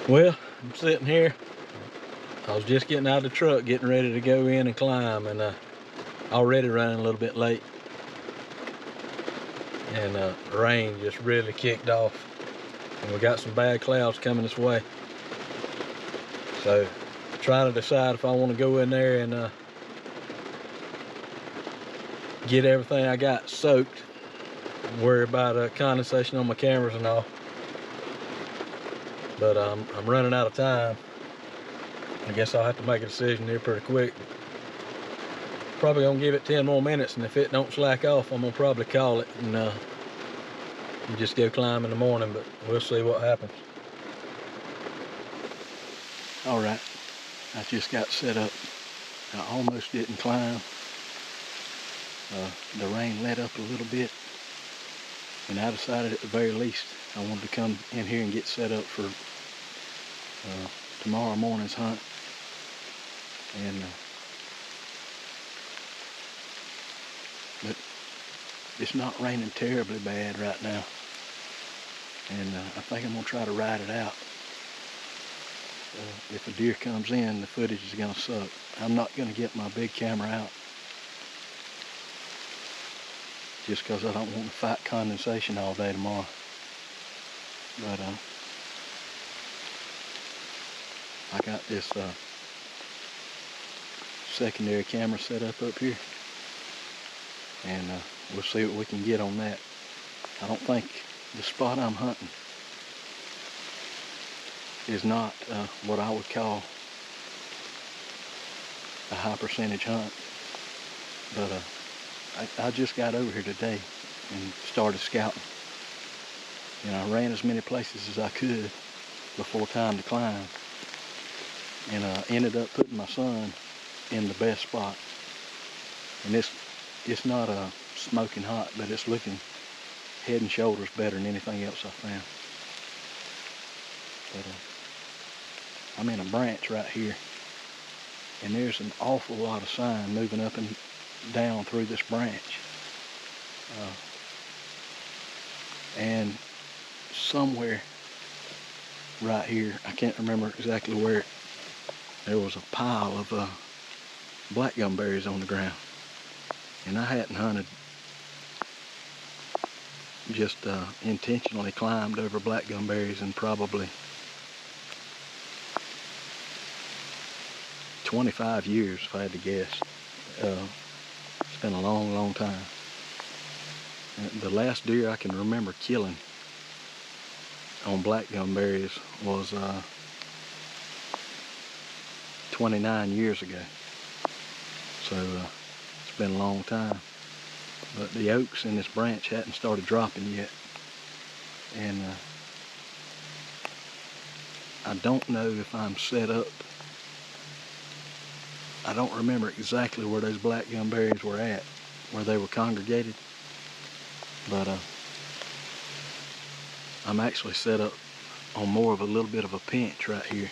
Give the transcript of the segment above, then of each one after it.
Well, I'm sitting here. I was just getting out of the truck, getting ready to go in and climb, and already running a little bit late. And rain just really kicked off. And we got some bad clouds coming this way. So, trying to decide if I want to go in there and get everything I got soaked. Worry about condensation on my cameras and all. But I'm running out of time. I guess I'll have to make a decision here pretty quick. Probably gonna give it 10 more minutes, and if it don't slack off, I'm gonna probably call it and just go climb in the morning, but we'll see what happens. All right, I just got set up. I almost didn't climb. The rain let up a little bit, and I decided at the very least I wanted to come in here and get set up for tomorrow morning's hunt. And but it's not raining terribly bad right now, and I think I'm gonna try to ride it out. If a deer comes in, the footage is gonna suck. I'm not gonna get my big camera out just because I don't want to fight condensation all day tomorrow. But I got this secondary camera set up here, and we'll see what we can get on that. I don't think the spot I'm hunting is not what I would call a high percentage hunt, but I just got over here today and started scouting. And I ran as many places as I could before time to climb, and I ended up putting my son in the best spot. And it's not smoking hot, but it's looking head and shoulders better than anything else I found. But I'm in a branch right here, and there's an awful lot of sign moving up and down through this branch. And somewhere right here, I can't remember exactly where, there was a pile of black gumberries on the ground. And I hadn't hunted, just intentionally climbed over black gumberries in probably 25 years, if I had to guess. It's been a long, long time. And the last deer I can remember killing on black gumberries was 29 years ago. So it's been a long time. But the oaks in this branch hadn't started dropping yet. And I don't know if I'm set up. I don't remember exactly where those black gumberries were at, where they were congregated. But I'm actually set up on more of a little bit of a pinch right here,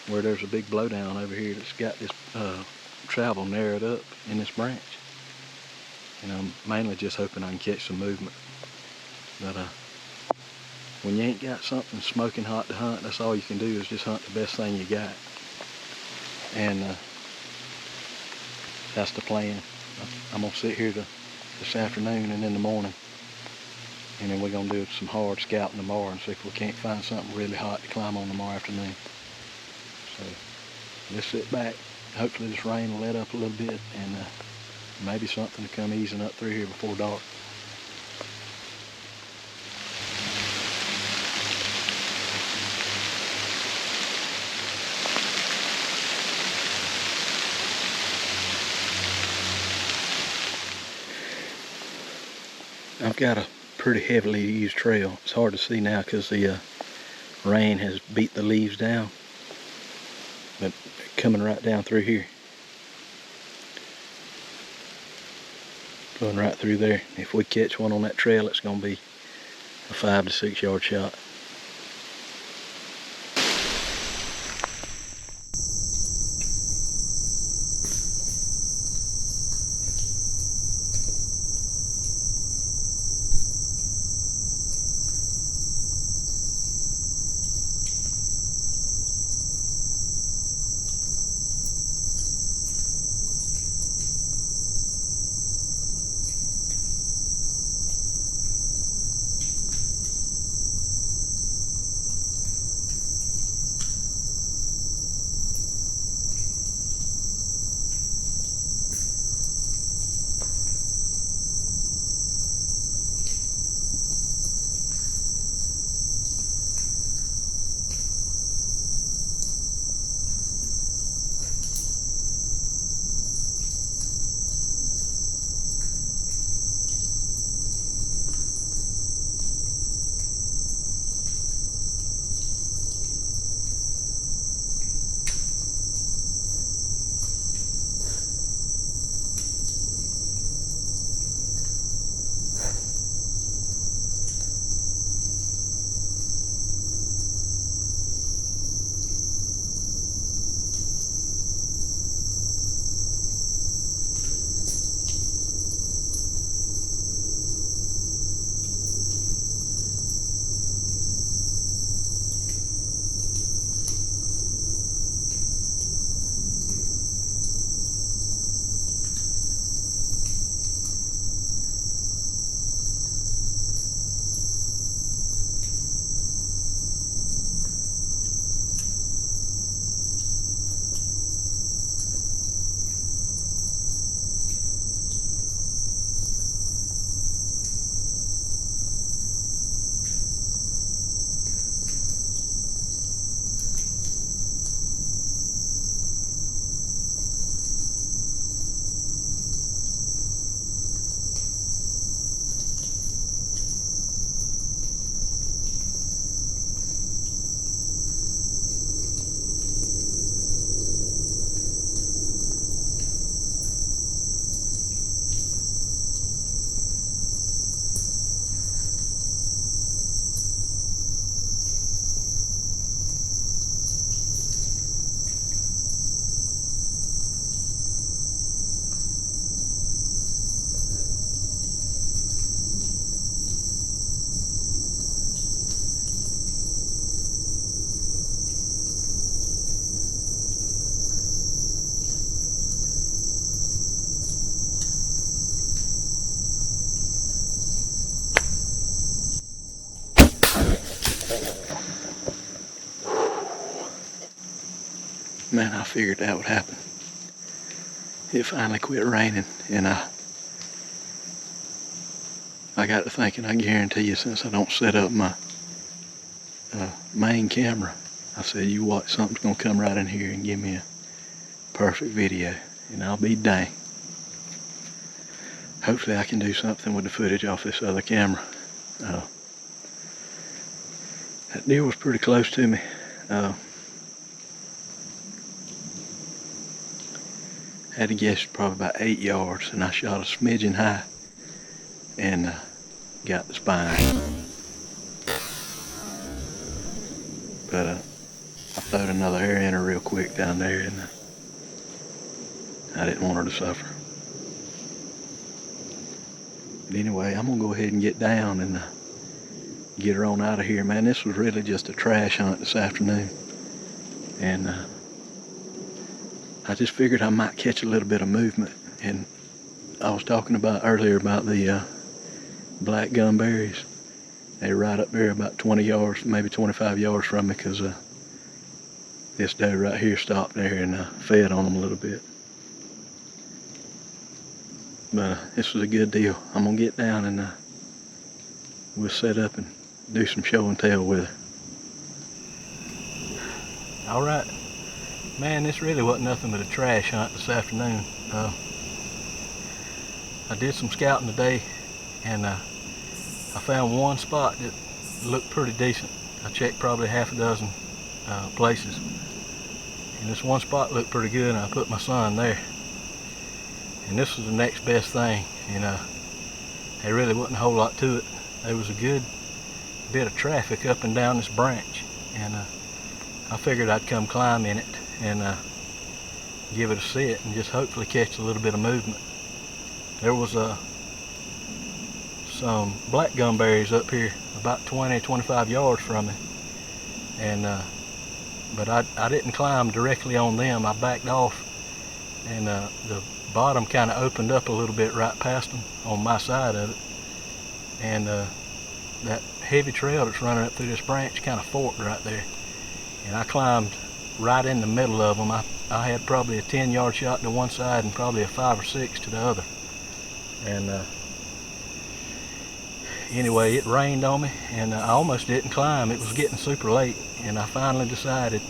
where there's a big blowdown over here that's got this travel narrowed up in this branch. And I'm mainly just hoping I can catch some movement. But when you ain't got something smoking hot to hunt, that's all you can do is just hunt the best thing you got. And that's the plan. I'm gonna sit here this afternoon and in the morning, and then we're gonna do some hard scouting tomorrow and see if we can't find something really hot to climb on tomorrow afternoon. So let's sit back. Hopefully this rain will let up a little bit, and maybe something to come easing up through here before dark. I've got a pretty heavily used trail. It's hard to see now because the rain has beat the leaves down, but coming right down through here, going right through there. If we catch one on that trail, it's going to be a 5 to 6 yard shot. Man, I figured that would happen. It finally quit raining, and I got to thinking, I guarantee you, since I don't set up my main camera, I said, you watch, something's gonna come right in here and give me a perfect video, and I'll be dang. Hopefully I can do something with the footage off this other camera. That deer was pretty close to me. Had to guess probably about 8 yards, and I shot a smidgen high and got the spine. But I throwed another arrow in her real quick down there, and I didn't want her to suffer. But anyway, I'm gonna go ahead and get down and get her on out of here. Man, this was really just a trash hunt this afternoon, and I just figured I might catch a little bit of movement. And I was talking about earlier about the black gumberries. They're right up there about 20 yards, maybe 25 yards from me, because this doe right here stopped there and fed on them a little bit. But this was a good deal. I'm gonna get down and we'll set up and do some show and tell with her. All right, man, this really wasn't nothing but a trash hunt this afternoon. I did some scouting today, and I found one spot that looked pretty decent. I checked probably half a dozen places, and this one spot looked pretty good, and I put my son there. And this was the next best thing, and there really wasn't a whole lot to it. There was a good bit of traffic up and down this branch, and I figured I'd come climb in it and give it a sit and just hopefully catch a little bit of movement. There was some black gumberries up here about 20-25 yards from me, and but I didn't climb directly on them. I backed off, and the bottom kind of opened up a little bit right past them on my side of it, and that heavy trail that's running up through this branch kind of forked right there, and I climbed right in the middle of them. I had probably a 10-yard shot to one side and probably a 5 or 6 to the other. And anyway, it rained on me, and I almost didn't climb. It was getting super late, and I finally decided.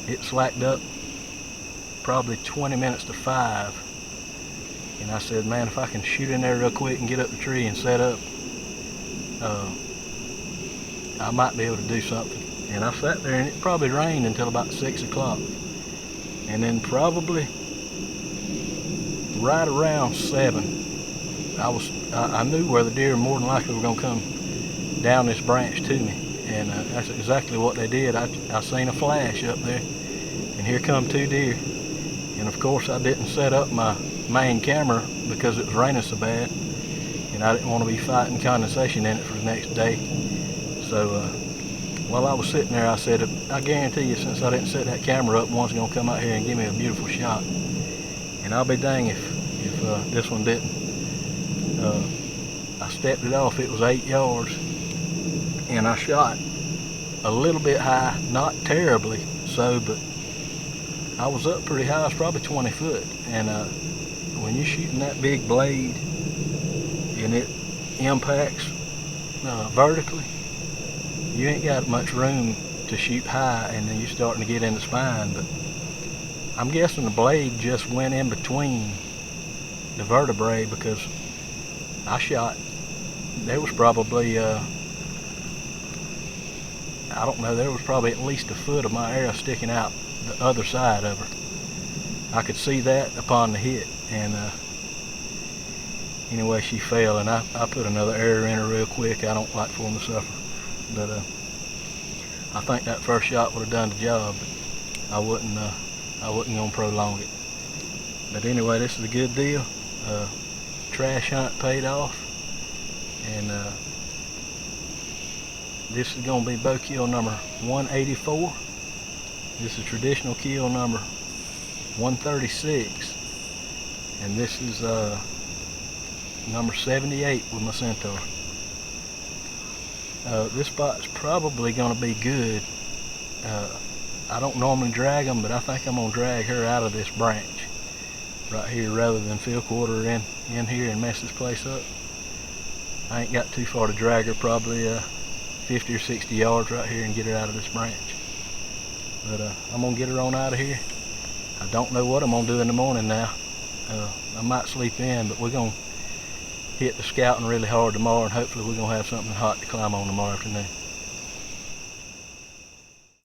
It slacked up probably 20 minutes to 5. And I said, man, if I can shoot in there real quick and get up the tree and set up, I might be able to do something. And I sat there, and it probably rained until about 6 o'clock. And then probably right around 7, I knew where the deer more than likely were gonna come down this branch to me. And that's exactly what they did. I seen a flash up there, and here come 2 deer. And of course I didn't set up my main camera because it was raining so bad, and I didn't want to be fighting condensation in it for the next day. So while I was sitting there, I said, I guarantee you, since I didn't set that camera up, one's gonna come out here and give me a beautiful shot. And I'll be dang if this one didn't. I stepped it off. It was 8 yards, and I shot a little bit high, not terribly so, but I was up pretty high. I was probably 20 foot, and when you're shooting that big blade and it impacts vertically, you ain't got much room to shoot high, and then you're starting to get in the spine. But I'm guessing the blade just went in between the vertebrae, because I shot, there was probably I don't know, there was probably at least a foot of my arrow sticking out the other side of her. I could see that upon the hit, and anyway, she fell, and I put another arrow in her real quick. I don't like for them to suffer, but I think that first shot would have done the job, but I wasn't gonna prolong it. But anyway, this is a good deal. Trash hunt paid off, and this is gonna be bow kill number 184. This is traditional kill number 136, and this is number 78 with my Centaur. This spot's probably gonna be good I don't normally drag them, but I think I'm gonna drag her out of this branch right here rather than field quarter in here and mess this place up. I ain't got too far to drag her, probably 50 or 60 yards right here, and get her out of this branch. But I'm gonna get her on out of here. I don't know what I'm gonna do in the morning now. I might sleep in, but we're gonna hit the scouting really hard tomorrow, and hopefully we're gonna have something hot to climb on tomorrow afternoon.